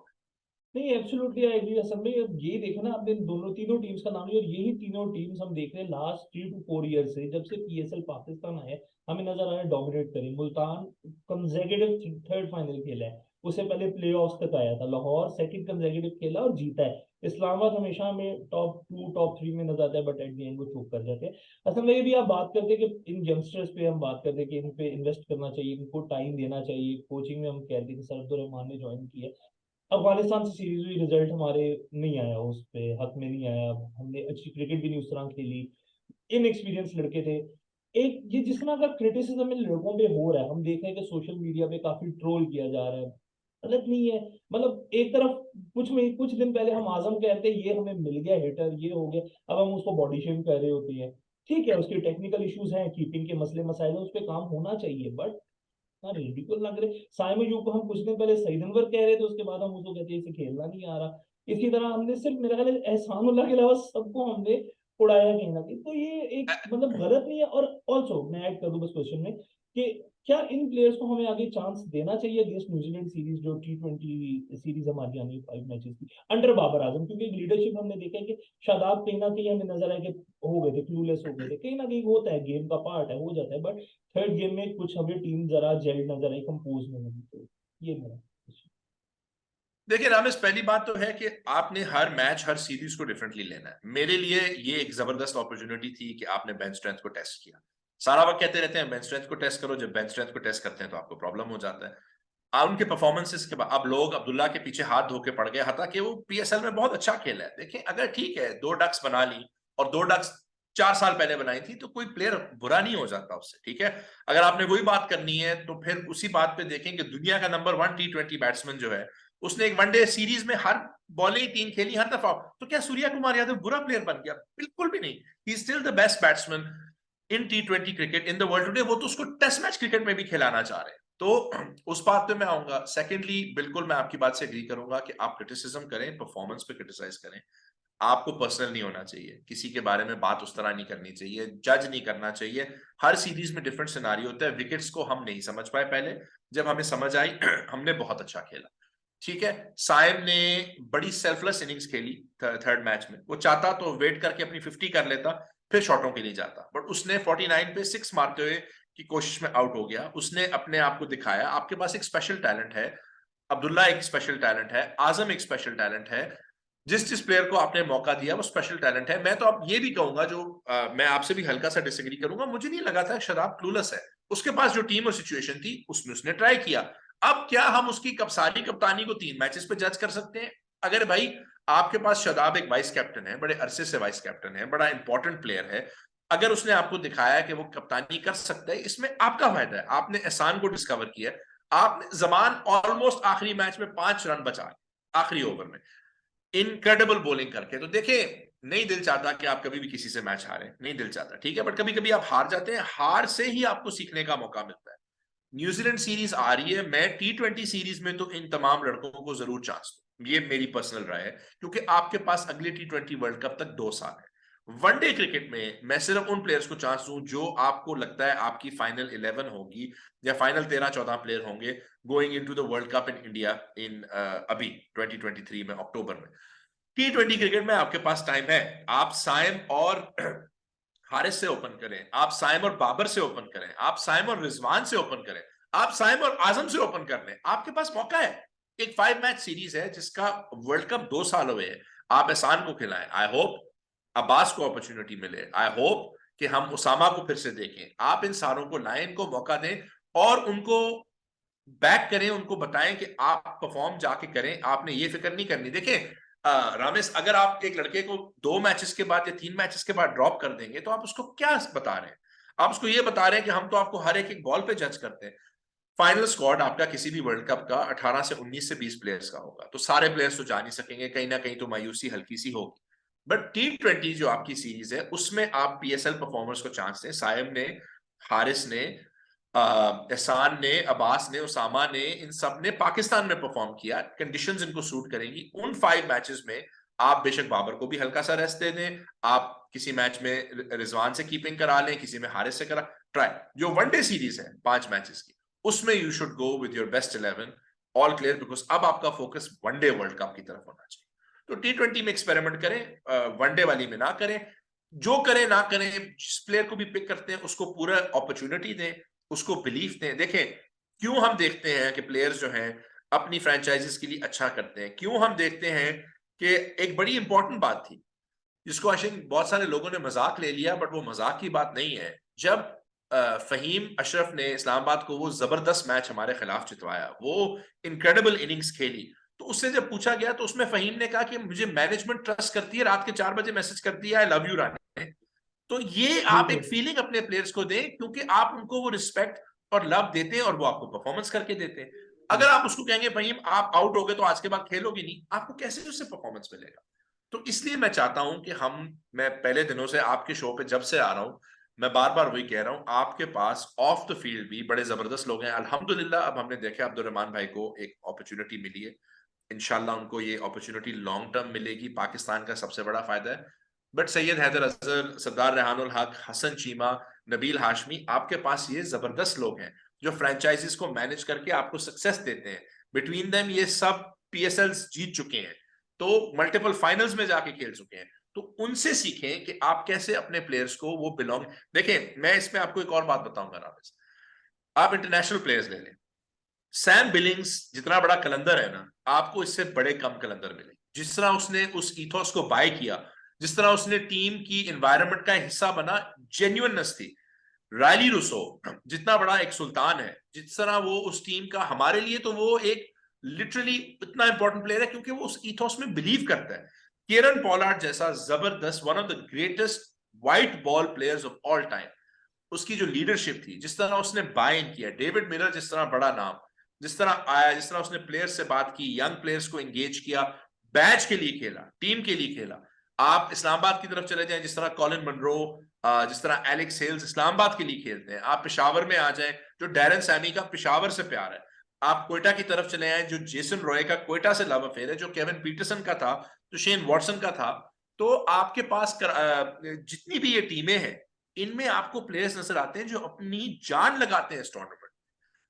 नहीं, एब्सोल्युटली आई एग्री असम में। अब ये देखो ना, आपने दोनों तीनों टीम्स का नाम लिया, और यही तीनों टीम्स हम देख रहे हैं लास्ट 3 to 4 ईयर से, जब से पीएसएल पाकिस्तान आया हमें नजर आ रहा है डोमिनेट करें। मुल्तान कंसेक्यूटिव थर्ड फाइनल खेला है, उससे पहले प्लेऑफ्स तक आया था। लाहौर सेकंड कंसेक्यूटिव खेला और जीता है। इस्लामाबाद हमेशा हमें टॉप 2 टॉप 3 में नजर आता है, बट एट द एंड वो चूक कर जाते हैं। असल में ये भी आप बात करते हैं कि इन यंगस्टर्स पे हम बात करते हैं कि इन पे इन्वेस्ट करना चाहिए, इनको टाइम देना चाहिए। कोचिंग में हम कहते हैं कि सरअब्दुल रहमान ने ज्वाइन किया, अफगानिस्तान से सीरीज हुई, रिजल्ट हमारे नहीं आया, उस पे हक में नहीं आया, हमने अच्छी क्रिकेट भी नहीं उस तरह खेली, इनएक्सपीरियंस लड़के थे। एक ये जिस तरह का क्रिटिसिज्म इन लड़कों पे हो रहा है, हम देख रहे हैं कि सोशल मीडिया पे काफी ट्रोल किया जा रहा है, गलत नहीं है। मतलब एक तरफ कुछ दिन पहले हम आजम कहते हैं ये हमें मिल गया हिटर, ये हो गया, अब हम उसको बॉडी शेम कर रहे होते हैं। ठीक है, उसके टेक्निकल इश्यूज हैं, कीपिंग के मसले मसाइल हैं, उस पर काम होना चाहिए, बट हाँ रिडिकुल ना करे। साइमन यूब को हम कुछ दिन पहले सही नंबर कह रहे थे, उसके बाद हम उसको कहते हैं इसे खेलना नहीं आ रहा। इसी तरह हमने सिर्फ मेरा ख्याल है एहसानुल्लाह के अलावा सबको हमने उड़ाया कहीं ना कहीं। तो ये एक मतलब गलत नहीं है। और ऑल्सो मैं ऐड कर दूं बस क्वेश्चन में कि क्या इन प्लेयर्स को हमें आगे चांस देना चाहिए अगेंस्ट न्यूजीलैंड सीरीज, जो T20 सीरीज हमारी आनी है 5 मैचेस की अंडर बाबर आजम? क्योंकि लीडरशिप हमने देखा है कि शादाब कहीं ना कहीं हमें नजर आया कि हो गए थे, क्लूलेस हो गए थे, कहीं ना कहीं होता है, गेम का पार्ट है, हो जाता है। बट थर्ड गेम में कुछ हमें टीम जरा जेल्ड नजर आई, कंपोज में लगी। तो ये मेरा question। देखिए रामेश, पहली बात तो है कि आपने हर मैच, हर सीरीज को डिफरेंटली लेना है। मेरे लिए ये एक जबरदस्त अपॉर्चुनिटी थी कि आपने बेंच स्ट्रेंथ को टेस्ट किया। सारा वक्त कहते रहते हैं बेंच स्ट्रेंथ को टेस्ट करो, जब बेंच स्ट्रेंथ को टेस्ट करते हैं तो आपको प्रॉब्लम हो जाता है। आप उनके परफॉर्मेंसेस के बाद अब लोग अब्दुल्ला के पीछे हाथ धो के पड़ गए, हालांकि वो पीएसएल में बहुत अच्छा खेला है। देखिए अगर ठीक है 2 डक्स बना ली, और 2 डक्स 4 साल पहले बनाई थी, तो कोई प्लेयर बुरा नहीं हो जाता उससे, ठीक है। अगर आपने वही बात करनी है तो फिर उसी बात पे देखें कि दुनिया का नंबर 1 T20 बैट्समैन जो है, उसने एक वनडे सीरीज में हर बॉलिंग 3 खेली, हर दफा। तो क्या सूर्या कुमार यादव बुरा प्लेयर बन गया? बिल्कुल भी नहीं। He still the best batsman in T20 cricket in the world today. वो तो उसको टेस्ट मैच क्रिकेट में भी खिलाना चाह रहे हैं। तो उस बात पे मैं आऊंगा। सेकेंडली, बिल्कुल मैं आपकी बात से एग्री करूंगा कि आप क्रिटिसिज्म करें, परफॉर्मेंस पे क्रिटिसाइज करें, आपको पर्सनल नहीं होना चाहिए, किसी के बारे में बात उस तरह नहीं करनी चाहिए, जज नहीं करना चाहिए। हर सीरीज में डिफरेंट सिनारियो होता है। विकेट्स को हम नहीं समझ पाए पहले, जब हमें समझ आई हमने बहुत अच्छा खेला, ठीक है। साइम ने बड़ी सेल्फलेस इनिंग्स खेली थर्ड मैच में। वो चाहता तो वेट करके अपनी 50 कर लेता, फिर शॉटों के लिए जाता, बट उसने 49 पे 6 मारते हुए की कोशिश में आउट हो गया। उसने अपने आप को दिखाया। आपके पास एक स्पेशल टैलेंट है, अब्दुल्ला एक स्पेशल टैलेंट है, आजम एक स्पेशल टैलेंट है। जिस जिस प्लेयर को आपने मौका दिया वो स्पेशल टैलेंट है। मैं तो अब ये भी कहूंगा, जो मैं आपसे भी हल्का सा डिसएग्री करूंगा, मुझे नहीं लगा था शदाब क्लूलेस है। उसके पास जो टीम और सिचुएशन थी उसमें उसने ट्राई किया। अब क्या हम उसकी सारी कप्तानी को 3 मैचेस पे जज कर सकते हैं? अगर भाई आपके पास शदाब एक वाइस कैप्टन है, बड़े अरसे से वाइस कैप्टन है, बड़ा इंपॉर्टेंट प्लेयर है, अगर उसने आपको दिखाया कि वो कप्तानी कर सकता है, इसमें आपका फायदा है। आपने एहसान को डिस्कवर किया, आपने जमान ऑलमोस्ट आखिरी मैच में 5 रन बचा आखिरी ओवर में इनक्रेडिबल बॉलिंग करके। तो देखिए, नहीं दिल चाहता कि आप कभी भी किसी से मैच हारें, नहीं दिल चाहता, ठीक है, बट कभी कभी आप हार जाते हैं। हार से ही आपको सीखने का मौका मिलता है। न्यूजीलैंड सीरीज आ रही है, मैं T20 सीरीज में तो इन तमाम लड़कों को जरूर चांस दूं, ये मेरी पर्सनल राय है, क्योंकि आपके पास अगले T20 वर्ल्ड कप तक 2 साल है। वनडे क्रिकेट में मैं सिर्फ उन प्लेयर्स को चांस दूं जो आपको लगता है आपकी फाइनल 11 होगी, या फाइनल 13-14 प्लेयर होंगे going into the world cup in India in अभी 2023 में अक्टूबर में। T20 क्रिकेट में आपके पास टाइम है। आप साइम और हारिस से ओपन करें, आप साइम और बाबर से ओपन करें, आप साइम और रिजवान से ओपन करें, आप साइम और आजम से ओपन कर लें, आपके पास मौका है। एक 5 मैच सीरीज है जिसका वर्ल्ड कप 2 साल हुए हैं, आप एहसान को खिलाएं। आई होप अब्बास को अपॉर्चुनिटी मिले, आई होप कि हम उसामा को फिर से देखें। आप इन सारों को लाएं, इनको मौका दें और उनको बैक करें, उनको बताएं कि आप परफॉर्म जाके करें, आपने ये फिक्र नहीं करनी। देखें रामेश, अगर आप एक लड़के को 2 मैचेस के बाद या 3 मैचेस के बाद ड्रॉप कर देंगे तो आप उसको क्या बता रहे हैं? आप उसको ये बता रहे हैं कि हम तो आपको हर एक एक बॉल पे जज करते हैं। फाइनल स्क्वाड आपका किसी भी वर्ल्ड कप का 18 से 19 से 20 प्लेयर्स का होगा, तो सारे प्लेयर्स तो जा नहीं सकेंगे, कहीं ना कहीं तो मायूसी हल्की सी होगी। बट T20 जो आपकी सीरीज है उसमें आप PSL परफॉर्मर्स को चांस दें। साइम ने, हारिस ने, एहसान ने, अब्बास ने, उसामा ने, इन सब ने पाकिस्तान में परफॉर्म किया, कंडीशंस इनको सूट करेंगी। उन 5 मैचेस में आप बेशक बाबर को भी हल्का सा रेस्ट दे दें, आप किसी मैच में रिजवान से कीपिंग करा लें, किसी में हारिस से करा ट्राई। जो वनडे सीरीज है 5 मैचेस की, उसमें you should go with your best 11 all clear, because अब आपका फोकस वनडे वर्ल्ड कप की तरफ होना चाहिए। तो T20 में एक्सपेरिमेंट करें, वनडे वाली में ना करें। जो करें ना करें, जिस प्लेयर को भी पिक करते हैं उसको पूरा अपॉर्चुनिटी दें, उसको बिलीफ दें। देखें, क्यों हम देखते हैं कि प्लेयर्स जो हैं अपनी फ्रेंचाइजीज के लिए अच्छा करते हैं, क्यों हम देखते हैं कि एक बड़ी इंपॉर्टेंट बात थी जिसको आई थिंक बहुत सारे लोगों ने मजाक ले लिया, बट वो मजाक की बात नहीं है। जब फहीम अशरफ ने इस्लामाबाद को वो जबरदस्त मैच हमारे खिलाफ जितवाया, वो इनक्रेडिबल इनिंग्स खेली, तो उससे जब पूछा गया तो उसमें फहीम ने कहा कि मुझे मैनेजमेंट ट्रस्ट करती है, रात के 4 बजे मैसेज करती है आई लव यू राणे। तो ये आप बिल्कुल। एक फीलिंग अपने प्लेयर्स को दें, क्योंकि आप उनको वो रिस्पेक्ट और लव देते हैं और वो आपको परफॉर्मेंस करके देते हैं। अगर आप उसको कहेंगे फहीम आप आउट हो गए तो आज के बाद खेलोगे नहीं, आपको कैसे उससे परफॉर्मेंस मिलेगा? तो इसलिए मैं चाहता हूं कि मैं पहले दिनों से आपके शो पे जब से आ रहा हूं, मैं बार बार वही कह रहा हूं, आपके पास ऑफ द फील्ड भी बड़े जबरदस्त लोग हैं अल्हम्दुलिल्लाह। अब हमने देखा अब्दुर्रहमान भाई को एक अपॉर्चुनिटी मिली है, इंशाल्लाह उनको ये अपॉर्चुनिटी लॉन्ग टर्म मिलेगी, पाकिस्तान का सबसे बड़ा फायदा है। बट सैयद हैदर अजहर, सरदार रेहानुल हक, हसन चीमा, नबील हाशमी, आपके पास ये जबरदस्त लोग हैं जो फ्रेंचाइजीज को मैनेज करके आपको सक्सेस देते हैं। बिटवीन देम ये सब PSLs जीत चुके हैं, तो मल्टीपल फाइनल्स में जाके खेल चुके हैं। तो उनसे सीखें कि आप कैसे अपने प्लेयर्स को वो बिलोंग। देखें, मैं इसमें आपको एक और बात बताऊंगा रामेश, आप इंटरनेशनल प्लेयर्स ले लें, सैम बिलिंग्स जितना बड़ा कलंदर है ना, आपको इससे बड़े कम कलंदर मिले। जिस तरह उसने उस ईथोस को बाय किया, जिस तरह उसने टीम की एनवायरनमेंट का हिस्सा बना, जेन्युइननेस थी। रायली रूसो जितना बड़ा एक सुल्तान है, जिस तरह वो उस टीम का हमारे लिए, तो वो एक लिटरली इतना इंपॉर्टेंट प्लेयर है क्योंकि वो उस ईथोस में बिलीव करता है। केरन पोलार्ड जैसा जबरदस्त, one of the greatest white ball players of all time, उसकी जो लीडरशिप थी, जिस तरह उसने बाय इन किया, डेविड मिलर जिस तरह बड़ा नाम, जिस तरह आया, जिस तरह उसने प्लेयर्स से बात की, यंग प्लेयर्स को एंगेज किया, बैच के लिए खेला, टीम के लिए खेला। आप इस्लामाबाद की तरफ चले जाएं, जिस तरह कॉलिन मनरो, जिस तरह एलेक्स हेल्स इस्लामाबाद के लिए खेलते हैं। आप पेशावर में आ जाएं, जो डैरन सैमी का पेशावर से प्यार है। आप कोयटा की तरफ चले आए, जो जेसन रॉय का कोयटा से लव अफेयर है, जो केविन पीटरसन का था, जो शेन वॉटसन का था। तो आपके पास जितनी भी ये टीमें हैं, इनमें आपको प्लेयर्स नजर आते हैं जो अपनी जान लगाते हैं इस टूर्नामेंट,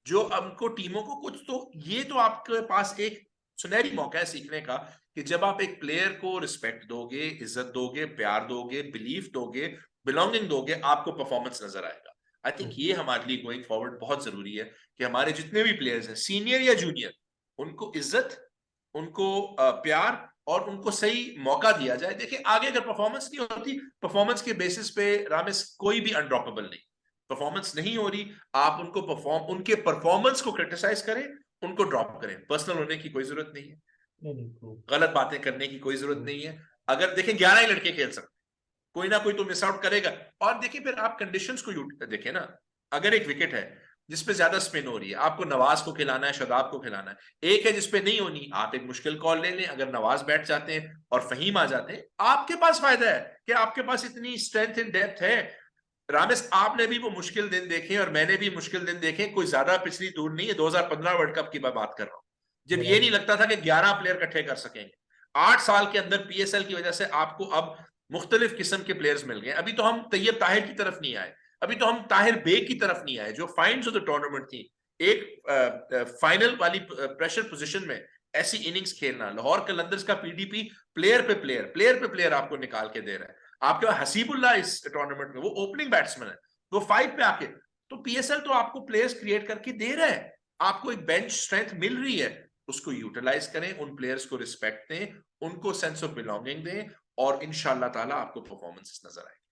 जो हमको टीमों को कुछ, तो ये तो आपके पास एक सुनहरी मौका है सीखने का कि जब आप एक प्लेयर को रिस्पेक्ट दोगे, इज्जत दोगे, प्यार दोगे, बिलीफ दोगे, बिलोंगिंग दोगे, आपको परफॉर्मेंस नजर आएगा। आई थिंक ये हमारे लिए गोइंग फॉरवर्ड बहुत जरूरी है कि हमारे जितने भी प्लेयर्स हैं, सीनियर या जूनियर, उनको इज्जत, उनको प्यार और उनको सही मौका दिया जाए। देखिए, आगे अगर परफॉर्मेंस नहीं होती, परफॉर्मेंस के बेसिस पे रामेश कोई भी अनड्रॉपेबल नहीं। परफॉर्मेंस नहीं हो रही, आप उनके परफॉर्मेंस को क्रिटिसाइज करें, उनको ड्रॉप करें, पर्सनल होने की कोई जरूरत नहीं है, नहीं नहीं, cool, गलत बातें करने की कोई जरूरत cool, नहीं है। अगर देखें 11 ही लड़के खेल सकते, कोई ना कोई तो मिस आउट करेगा। और देखिए, फिर आप कंडीशंस को देखें ना, अगर एक विकेट है जिसपे ज्यादा स्पिन हो रही है, आपको नवाज को खिलाना है, शादाब को खिलाना है, एक है जिसपे नहीं होनी, आप एक मुश्किल कॉल ले लें। अगर नवाज बैठ जाते हैं और फहीम आ जाते हैं, आपके पास फायदा है कि आपके पास इतनी स्ट्रेंथ इन डेप्थ है। रामेश, आपने भी वो मुश्किल दिन देखे और मैंने भी मुश्किल दिन देखे, कोई ज्यादा पिछली दूर नहीं है। 2015 वर्ल्ड कप की मैं बात कर रहा हूं, जब ये नहीं बराबर। लगता था कि 11 प्लेयर इकट्ठे कर सकेंगे। 8 साल के अंदर PSL की वजह से आपको अब मुख्तलिफ किस्म के प्लेयर्स मिल गए। अभी तो हम तैयब ताहिर की तरफ नहीं आए, अभी तो हम ताहिर बेग की तरफ नहीं आए, जो फाइनल्स ऑफ द टूर्नामेंट थी, एक फाइनल वाली प्रेशर पोजीशन में ऐसी इनिंग्स खेलना। लाहौर कलंदर्स का PDP प्लेयर पे प्लेयर आपको निकाल के दे रहा है। आपके पास हसीबुल्ला इस टूर्नामेंट में, वो ओपनिंग बैट्समैन है, वो 5 पे आके, तो पीएसएल तो आपको प्लेयर्स क्रिएट करके दे रहा है, आपको एक बेंच स्ट्रेंथ मिल रही है, उसको यूटिलाइज करें, उन प्लेयर्स को रिस्पेक्ट दें, उनको सेंस ऑफ बिलोंगिंग दें, और इंशाल्लाह ताला आपको परफॉर्मेंसेस नजर आएंगे।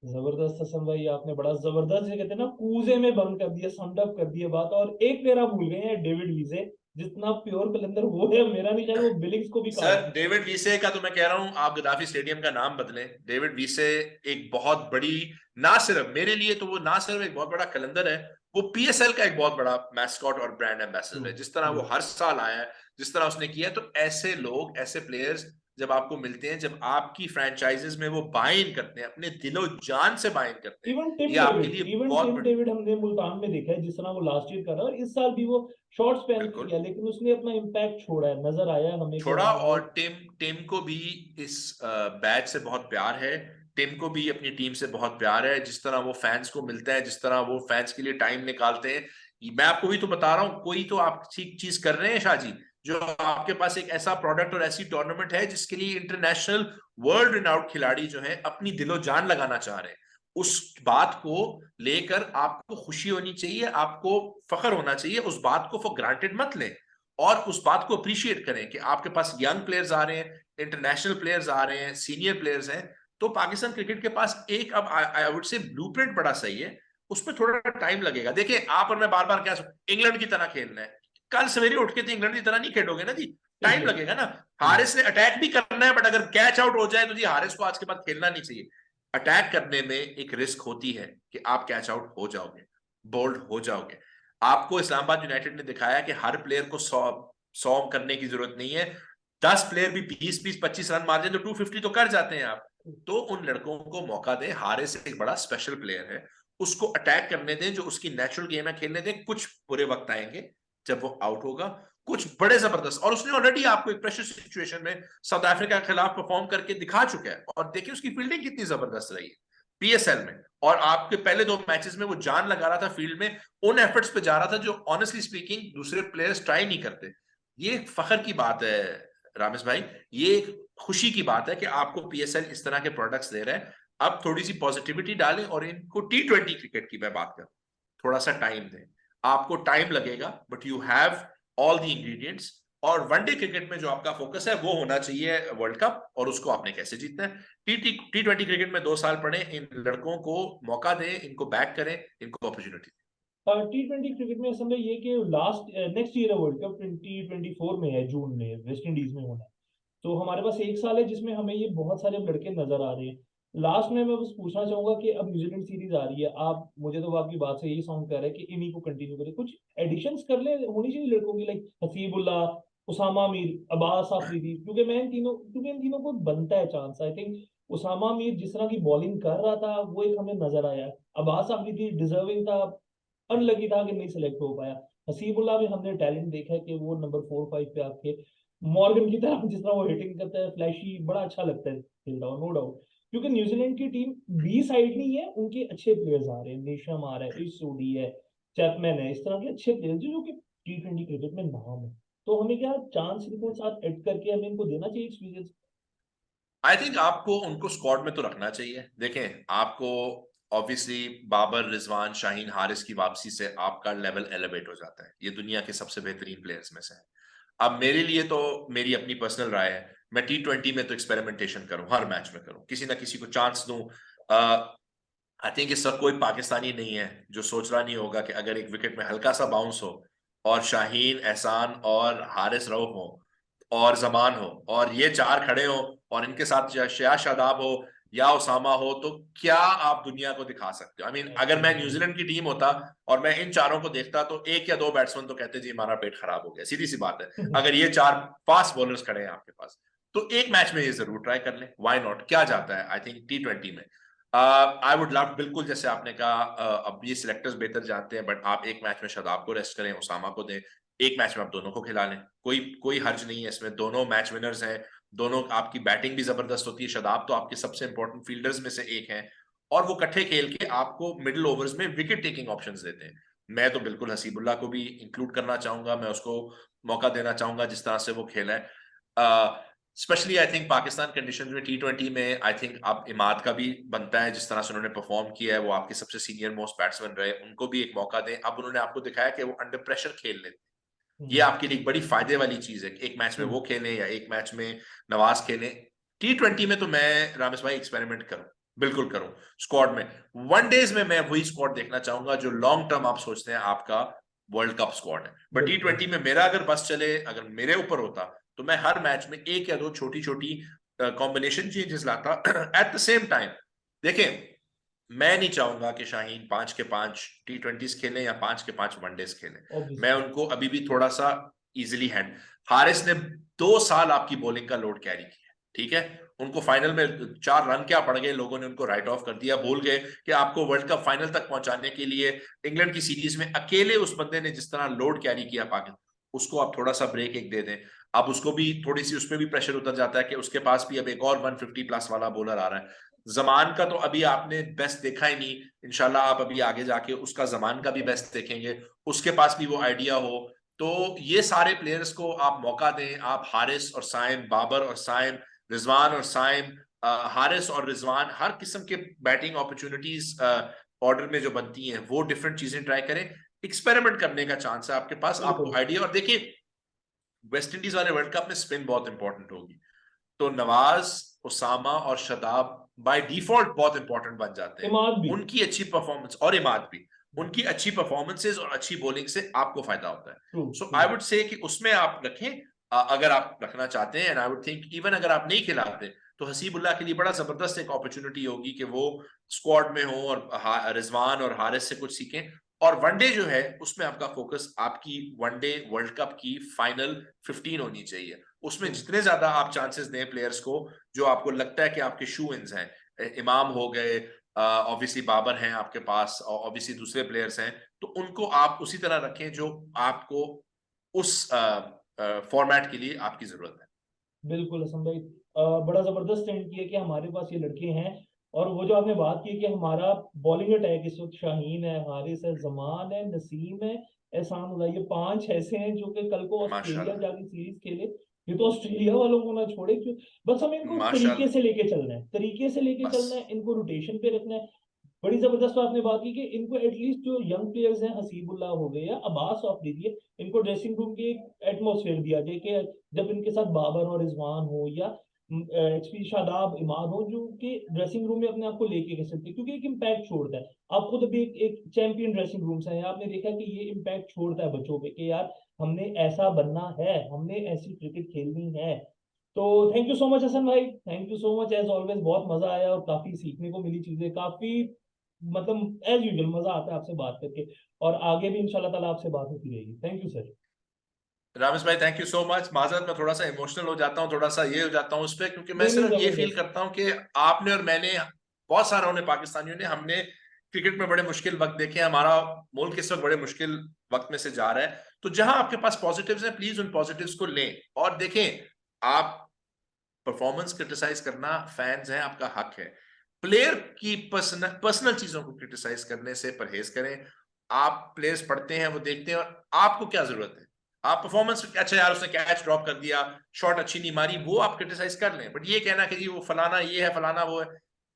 जबरदस्त हसन भाई, आपने बड़ा जबरदस्त, ये कहते हैं ना, कूजे में बंद कर दिया, समड अप कर दिया बात। और एक प्लेयर आप भूल गए हैं, डेविड वीजे। जितना प्योर कलंदर वो है, मेरा नहीं ख्याल वो बिलिंग्स को भी काट सर सकता है। डेविड वीसे का तो मैं कह रहा हूं आप गद्दाफी स्टेडियम का नाम बदलें। डेविड वीसे एक बहुत बड़ी, ना सिर्फ मेरे लिए तो वो ना सिर्फ एक बहुत बड़ा कलंदर है, वो पीएसएल का एक बहुत बड़ा मैस्कॉट और ब्रांड ट्रू एम्बेसडर है। जिस तरह ट्रू। वो हर साल आया है, जिस तरह उसने किया है, तो ऐसे लोग, ऐसे प्लेयर्स जब आपको मिलते हैं, जब आपकी फ्रेंचाइजीज में वो बाइन करते हैं, अपने दिलो जान से बाइन करते हैं, इवन टिम ये आपके डेविड, लिए इवन बहुत टिम बड़ी। डेविड हमने मुल्तान में देखा है, जिस तरह वो लास्ट ईयर कर रहा है, और इस साल भी वो शॉर्ट स्पैन पे बिल्कुल किया, लेकिन उसने अपना इम्पैक्ट छोड़ा है, नजर आया है हमें कि छोड़ा, हाँ वो। और टिम टिम को भी इस बैच से बहुत प्यार है, टिम को भी अपनी टीम से बहुत प्यार है। जिस तरह वो फैंस को मिलता है, जिस तरह वो फैंस के लिए टाइम निकालते हैं, मैं आपको भी तो बता रहा हूँ, कोई तो आप ठीक चीज कर रहे हैं शाहजी, जो आपके पास एक ऐसा प्रोडक्ट और ऐसी टूर्नामेंट है जिसके लिए इंटरनेशनल वर्ल्ड रिनाउंड खिलाड़ी जो है अपनी दिलो जान लगाना चाह रहे हैं। उस बात को लेकर आपको खुशी होनी चाहिए, आपको फख्र होना चाहिए, उस बात को फॉर ग्रांटेड मत लें, और उस बात को अप्रिशिएट करें कि आपके पास यंग प्लेयर्स आ रहे हैं, इंटरनेशनल प्लेयर्स आ रहे हैं, सीनियर प्लेयर्स हैं। तो पाकिस्तान क्रिकेट के पास एक, अब आई वुड से ब्लूप्रिंट बड़ा सही है, उसमें थोड़ा टाइम लगेगा। देखिए आप और मैं बार बार क्या, इंग्लैंड की तरह खेलना है, कल सवेरे उठ के तो इंग्लैंड की तरह नहीं खेलोगे ना जी, टाइम बिल्कुल लगेगा ना। बिल्कुल। हारिस ने अटैक भी करना है, बट अगर कैच आउट हो जाए तो जी हारिस को आज के बाद खेलना नहीं चाहिए। अटैक करने में एक रिस्क होती है कि आप कैच आउट हो जाओगे, बोल्ड हो जाओगे। आपको इस्लामाबाद यूनाइटेड ने दिखाया कि हर प्लेयर को 100 करने की जरूरत नहीं है, 10 प्लेयर भी 20-20-25 रन मार जाए तो 250 तो कर जाते हैं आप। तो उन लड़कों को मौका दें, हारिस एक बड़ा स्पेशल प्लेयर है, उसको अटैक करने दें, जो उसकी नेचुरल गेम है खेलने दें। कुछ बुरे वक्त आएंगे जब वो आउट होगा, कुछ बड़े जबरदस्त, और उसने ऑलरेडी आपको एक प्रेशर सिचुएशन में साउथ अफ्रीका के खिलाफ परफॉर्म करके दिखा चुका है, और देखिए उसकी फील्डिंग कितनी जबरदस्त रही है पीएसएल में। और आपके पहले 2 मैचेस में वो जान लगा रहा था फील्ड में, उन एफर्ट्स पे जा रहा था जो ऑनेस्टली स्पीकिंग दूसरे प्लेयर्स ट्राई नहीं करते। ये एक फखर की बात है रामेश भाई, ये एक खुशी की बात है कि आपको पीएसएल इस तरह के प्रोडक्ट्स दे रहे हैं। अब थोड़ी सी पॉजिटिविटी डालें, और इनको T20 क्रिकेट की मैं बात करूं, थोड़ा सा टाइम दें। आपको टाइम लगेगा, but you have all the ingredients. और वनडे क्रिकेट में जो आपका फोकस है वो होना चाहिए वर्ल्ड कप, और उसको आपने कैसे जीतना है। T20 क्रिकेट में 2 साल पड़े, इन लड़कों को मौका दें, इनको बैक करें, इनको अपॉर्चुनिटी दें। T20 क्रिकेट में समझ ये कि लास्ट नेक्स्ट ईयर है वर्ल्ड कप, 2024 में है, जून में वेस्ट इंडीज में होना है। तो हमारे पास एक साल है जिसमें हमें ये बहुत सारे लड़के नजर आ रहे हैं। लास्ट में मैं बस पूछना चाहूंगा कि अब न्यूजीलैंड सीरीज आ रही है, आप मुझे तो आपकी बात से यही साउंड कर रहा है कि इन्हीं को कंटिन्यू करें, कुछ एडिशंस कर ले, होनी चाहिए लड़कों की, लाइक हसीबुल्ला, उसामा मीर, अब्बास आफरीदी, क्योंकि इन तीनों को बनता है chance. I think Usama Mir जिस तरह की बॉलिंग कर रहा था वो एक हमें नजर आया। अब्बास आफरीदी डिजर्विंग था, अनलकी था कि नहीं सिलेक्ट हो पाया। हसीबुल्ला में हमने टैलेंट देखा है कि वो नंबर 4-5 पे आके मॉर्गन की तरह जिस तरह वो हिटिंग करता है, फ्लैशी, बड़ा अच्छा लगता है खेलता हुआ, नो डाउट। क्योंकि न्यूजीलैंड की टीम बी साइड नहीं है, उनके अच्छे प्लेयर्स आ रहे हैं, नेशम आ रहा है, इस है, चैपमैन है, इस तरह के अच्छे प्लेयर्स जो कि T20 क्रिकेट में नाम है। तो हमें क्या चांस इनको साथ ऐड करके हमें इनको देना चाहिए एक्सपीरियंस। आई थिंक आपको उनको स्क्वाड में तो रखना चाहिए। देखें आपको ऑब्वियसली बाबर, रिजवान, शाहीन, हारिस की वापसी से आपका लेवल एलिवेट हो जाता है, ये दुनिया के सबसे बेहतरीन प्लेयर्स में से है। अब मेरे लिए तो, मेरी अपनी पर्सनल राय है, मैं T20 में तो एक्सपेरिमेंटेशन करूं, हर मैच में करूं, किसी ना किसी को चांस दूं। आई थिंक इसका कोई पाकिस्तानी नहीं है जो सोच रहा नहीं होगा कि अगर एक विकेट में हल्का सा बाउंस हो, और शाहीन, एहसान और हारिस रऊफ हो और जमान हो, और ये 4 खड़े हो, और इनके साथ शया शादाब हो या उसामा हो, तो क्या आप दुनिया को दिखा सकते हो? आई मीन अगर मैं एब्सोल्युटली। न्यूजीलैंड की टीम होता और मैं इन 4 को देखता, तो 1 या 2 बैट्समैन तो कहते जी हमारा पेट खराब हो गया, सीधी सी बात है। अगर ये 4 फास्ट बॉलर्स खड़े हैं आपके पास, तो एक मैच में ये जरूर ट्राई कर लें, व्हाई नॉट, क्या जाता है। आई थिंक T20 में आई वुड लव, बिल्कुल जैसे आपने कहा, अब ये सिलेक्टर्स बेहतर जानते हैं, बट आप एक मैच में शादाब को रेस्ट करें, उसामा को दें, एक मैच में आप दोनों को खिला लें, कोई कोई हर्ज नहीं है इसमें, दोनों मैच विनर्स हैं, दोनों, आपकी बैटिंग भी जबरदस्त होती है, शादाब तो आपके सबसे इंपॉर्टेंट फील्डर्स में से एक हैं, और वो इकट्ठे खेल के आपको मिडिल ओवर्स में विकेट टेकिंग ऑप्शंस देते हैं। मैं तो बिल्कुल हसीबुल्ला को भी इंक्लूड करना चाहूंगा, मैं उसको मौका देना चाहूंगा जिस तरह से वो खेला है। Specially I think Pakistan condition में T20 में आई थिंक अब इमाद का भी बनता है, जिस तरह से उन्होंने परफॉर्म किया है, वो आपके सबसे सीनियर मोस्ट बैट्समैन रहे, उनको भी एक मौका दें। अब उन्होंने आपको दिखाया कि वो अंडर प्रेशर खेल लेते, ये आपके लिए एक बड़ी फायदे वाली चीज है। एक मैच में वो खेलें या एक मैच में नवाज खेलें। T20 में तो मैं रामेश भाई एक्सपेरिमेंट करूं, बिल्कुल करूं स्क्वाड में। वनडेज में मैं वही स्क्वाड देखना चाहूंगा जो लॉन्ग टर्म आप सोचते हैं आपका वर्ल्ड कप स्क्वाड है। बट T20 में मेरा अगर बस चले, अगर मेरे ऊपर होता, तो मैं हर मैच में एक या दो छोटी छोटी कॉम्बिनेशन चेंजेस लाता एट द सेम टाइम। देखें, मैं नहीं चाहूंगा कि शाहीन 5 के 5 T20s खेलें या 5 के 5 वनडेज खेलें। मैं उनको अभी भी थोड़ा सा इजिली हैंड, हारिस ने 2 साल आपकी बॉलिंग का लोड कैरी किया, ठीक है, उनको फाइनल में 4 रन क्या पड़ गए, लोगों ने उनको राइट ऑफ कर दिया, भूल गए कि आपको वर्ल्ड कप फाइनल तक पहुंचाने के लिए इंग्लैंड की सीरीज में अकेले उस बंदे ने जिस तरह लोड कैरी किया पाकिस्तान, उसको आप थोड़ा सा ब्रेक एक दे दें। अब उसको भी थोड़ी सी उसमें भी प्रेशर उतर जाता है कि उसके पास भी अब एक और 150 प्लस वाला बॉलर आ रहा है। जमान का तो अभी आपने बेस्ट देखा ही नहीं, इंशाल्लाह आप अभी आगे जाके उसका जमान का भी बेस्ट देखेंगे, उसके पास भी वो आइडिया हो। तो ये सारे प्लेयर्स को आप मौका दें, आप हारिस और साइम, बाबर और साइम, रिजवान और साइम, हारिस और रिजवान, हर किस्म के बैटिंग अपॉर्चुनिटीज ऑर्डर में जो बनती हैं वो डिफरेंट चीजें ट्राई करें। एक्सपेरिमेंट करने का चांस है आपके पास, आपको आइडिया। और देखिए, वेस्ट इंडीज वाले वर्ल्ड कप में स्पिन बहुत इंपॉर्टेंट होगी, तो नवाज, उसामा और शदाब बाय डिफॉल्ट बहुत इंपॉर्टेंट बन जाते हैं। उनकी अच्छी परफॉर्मेंस, और इमाद भी, उनकी अच्छी परफॉर्मेंसेस और अच्छी बॉलिंग से आपको फायदा होता है। सो आई वुड से कि उसमें आप रखें, अगर आप रखना चाहते हैं। And I would think even अगर आप नहीं खिलाते तो हसीबुल्लाह के लिए बड़ा जबरदस्त एक अपॉर्चुनिटी होगी कि वो स्क्वाड में हो और रिजवान और हारिस से कुछ सीखें। और वनडे जो है उसमें आपका फोकस आपकी वनडे वर्ल्ड कप की फाइनल 15 होनी चाहिए, उसमें जितने ज्यादा आप चांसेस दें प्लेयर्स को जो आपको लगता है कि आपके शू इन्स हैं, इमाम हो गए, ऑब्वियसली बाबर हैं आपके पास, और ऑब्वियसली दूसरे प्लेयर्स हैं, तो उनको आप उसी तरह रखें जो आपको उस फॉर्मेट के लिए आपकी जरूरत है। बिल्कुल हसन भाई, बड़ा जबरदस्त एंड किया कि हमारे पास ये लड़के हैं। और वो जो आपने बात की कि हमारा बॉलिंग अटैक इस वक्त शाहीन है, हारिस है, जमान है, नसीम है, एहसान उल्लाह, ये 5 ऐसे हैं जो कि कल को ऑस्ट्रेलिया माशाल्लाह, जाके सीरीज खेले। ये तो ऑस्ट्रेलिया वालों को ना छोड़े, क्यों, बस हमें इनको तरीके माशाल्लाह, से लेके चलना है, तरीके से लेके बस चलना है, इनको रोटेशन पे रखना है। बड़ी जबरदस्त आपने बात की कि इनको एटलीस्ट जो यंग प्लेयर्स हैं, हसीबुल्लाह हो गए या अब्बास ऑफ दीजिए, इनको ड्रेसिंग रूम के एक एटमोसफेयर दिया जाए कि जब इनके साथ बाबर और रिजवान हो या एक्सपी शादाब, इमाद हो, जो कि ड्रेसिंग रूम में अपने आप को लेके के चलते, क्योंकि एक इम्पैक्ट छोड़ता है। आप खुद अभी एक चैंपियन ड्रेसिंग रूम से हैं, आपने देखा कि ये इम्पैक्ट छोड़ता है बच्चों पे कि यार हमने ऐसा बनना है, हमने ऐसी क्रिकेट खेलनी है। तो thank you so much Hasan भाई, thank you so much as always, बहुत मजा आया और काफी सीखने को मिली चीजें, काफी मतलब एज यूजुअल मजा आता है आपसे बात करके। और आगे भी इंशाल्लाह ताला आपसे बात होती रहेगी। Thank you sir. रामेश भाई, थैंक यू सो मच। माजरत मैं थोड़ा सा इमोशनल हो जाता हूँ, थोड़ा सा ये हो जाता हूँ उस पर, क्योंकि मैं नहीं नहीं, सिर्फ ये फील जबरदस्त। करता हूँ कि आपने और मैंने, बहुत सारों ने, पाकिस्तानियों ने, हमने क्रिकेट में बड़े मुश्किल वक्त देखे हैं, हमारा मुल्क इस वक्त बड़े मुश्किल वक्त में से जा रहा है। तो जहां आपके पास पॉजिटिव्स हैं, प्लीज उन पॉजिटिव्स को लें और देखें। आप परफॉर्मेंस क्रिटिसाइज करना, फैंस हैं, आपका हक है। प्लेयर की पर्सनल चीजों को क्रिटिसाइज करने से परहेज करें। आप प्लेयर्स पढ़ते हैं, वो देखते हैं, और आपको क्या जरूरत है, आप परफॉर्मेंस, अच्छा यार उसने कैच ड्रॉप कर दिया, शॉट अच्छी नहीं मारी, वो आप क्रिटिसाइज कर लें। बट ये कहना कि जी वो फलाना ये है, फलाना वो है,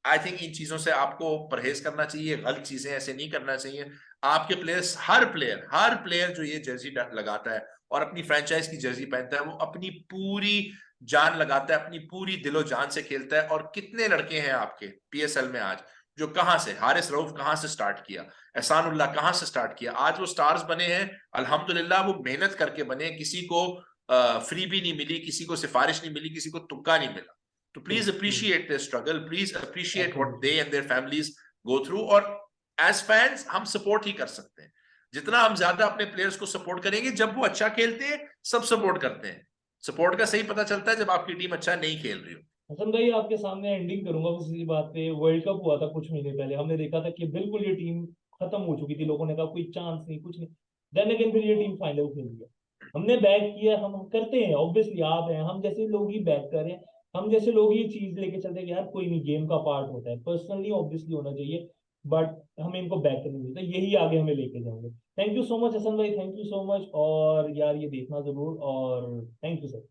आई थिंक इन चीजों से आपको परहेज करना चाहिए। गलत चीजें ऐसे नहीं करना चाहिए। आपके प्लेयर्स, हर प्लेयर जो ये जर्सी लगाता है और अपनी फ्रेंचाइज की जर्सी पहनता है, वो अपनी पूरी जान लगाता है, अपनी पूरी दिलो जान से खेलता है। और कितने लड़के हैं आपके PSL में आज जो, कहां से, हारिस रऊफ कहां से स्टार्ट किया, एहसानुल्लाह कहां से स्टार्ट किया, आज वो स्टार्स बने हैं। अल्हम्दुलिल्लाह वो मेहनत करके बने, किसी को फ्री भी नहीं मिली, किसी को सिफारिश नहीं मिली, किसी को तुक्का नहीं मिला। तो please appreciate their struggle, please appreciate what they and their families go through. और एज फैंस हम सपोर्ट ही कर सकते हैं, जितना हम ज्यादा अपने प्लेयर्स को सपोर्ट करेंगे। जब वो अच्छा खेलते हैं सब सपोर्ट करते हैं, सपोर्ट का सही पता चलता है जब आपकी टीम अच्छा नहीं खेल रही हो। हसन भाई, आपके सामने एंडिंग करूंगा बस इसी बात पे। वर्ल्ड कप हुआ था कुछ महीने पहले, हमने देखा था कि बिल्कुल ये टीम खत्म हो चुकी थी, लोगों ने कहा कोई चांस नहीं, कुछ नहीं। देन अगेन फिर ये टीम फाइनल खेल गया, हमने बैक किया, हम करते हैं ऑब्वियसली, आप हैं, हम जैसे लोग ही बैक कर रहे हैं, हम जैसे लोग ये चीज लेके चलते हैं कि यार कोई नहीं, गेम का पार्ट होता है, पर्सनली ऑब्वियसली होना चाहिए, बट हमें इनको बैक करने मिलता है, यही आगे हमें लेके जाएंगे। Thank you so much Hasan भाई, थैंक यू सो मच, और यार ये देखना जरूर, और थैंक यू सर।